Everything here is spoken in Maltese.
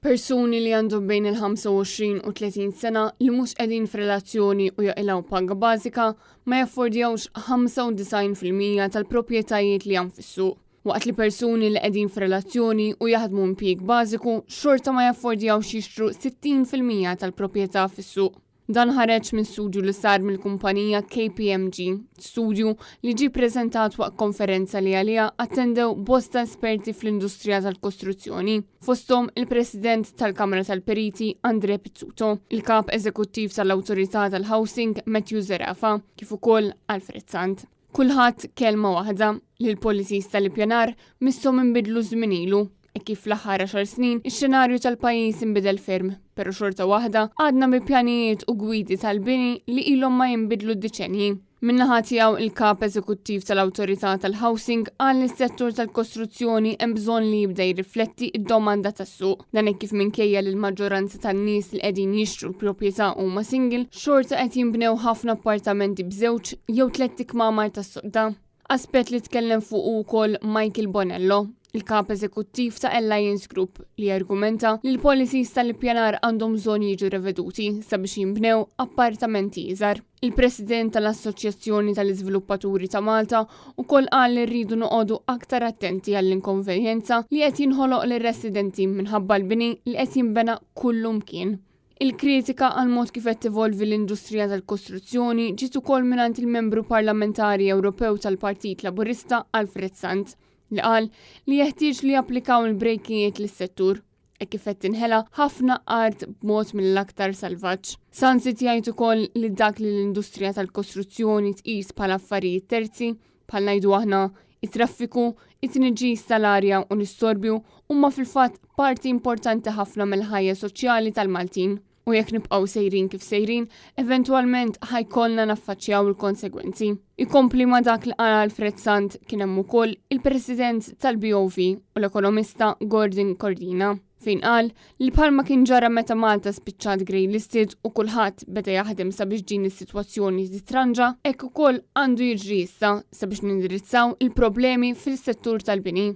Persuni li għandhom bejn il-25 u 30 sena li mhux qegħdin f'relazzjoni u jaqilgħu paga bażika ma jaffordjawx 95% tal-proprjetajiet li hemm fis-suq. Waqt li persuni li qegħdin f'relazzjoni u jaħdmu impjieg bażiku xorta ma jaffordjawx jixtru 60% tal-proprjetà fis-suq. Dan ħareġ minn studju li sar mill-kumpanija KPMG, studju li ġie ppreżentat waqt konferenza li għaliha attendew bosta esperti fl-industrija tal-kostruzzjoni, fosthom il-President tal-Kamra tal-Periti Andre Pizzuto, il-Kap Eżekuttiv tal-Awtorità tal-Housing Matthew Zerafa, kif ukoll Alfred Sant. Kulħadd kelma waħda li l-policies tal-ippjanar misshom inbidlu żmien ilu. Kif fl-aħħar 10 snin, ix-xenarju tal-pajjiż inbidel ferm, però xorta waħda għadna bi pjanijiet u gwidi tal-bini li ilhom ma jinbidlu d-deċenji. Min-naħa tiegħu il-Kap Eżekuttiv tal-Awtorità tal-Housing qal li s-settur tal-kostruzzjoni hemm bżonn li jibda jirrifletti d-domanda tas-suq. Dan hekk kif minkejja li l-maġġoranza tan-nies li qegħdin jixtru l-proprjetà huma single, xorta qed jinbnew ħafna appartamenti b'żewġ jew 3 kmamar tas-suqda. Aspett li tkellem fuq ukoll Michael Bonello, il-Kap Eżekuttiv ta' Alliance Group, li argumenta li l-policies tal-ippjanar għandhom bżonn jiġu reveduti sabiex jinbnew appartamenti iżgħar. Il-President tal-Assoċjazzjoni tal-Iżviluppaturi ta' Malta ukoll qal li rridu noqogħdu aktar attenti għall-inkonvenjenza li qed jinħoloq lir-residenti minħabba l-bini li qed jinbena kullu mkien. Il-kritika għal mod kif qed tivolvi l-industrija tal-kostruzzjoni ġiet ukoll mingħand il-Membru Parlamentari Ewropew tal-Partit Laburista Alfred Sant, li qal li jeħtieġ li japplikaw il-brejkijiet lis-settur kif qed tinħela ħafna art b'mod mill-aktar salvaġġ. Sansit jgħid ukoll li dak li l-industrija tal-kostruzzjoni tqis bħala affarijiet terzi, bħal ngħidu aħna it-traffiku, it-tniġġis tal-arja u l-istorbju huma fil-fatt parti importanti ħafna mill-ħajja soċjali tal-Maltin. U jekk nibqgħu sejrin kif sejrin, eventwalment ħajkollna naffaċċjaw il-konsegwenzi. Ikompli ma dak li qal Alfred Sant kien hemm ukoll il-President tal-BOV u l-ekonomista Gordon Cordina, fejn qal li bħalma kien ġara meta Malta spiċċat grey listed u kulħadd beda jaħdem sabiex din is-sitwazzjoni titranġa, hekk ukoll għandu jiġri issa sabiex nindirizzaw il-problemi fil-settur tal-bini.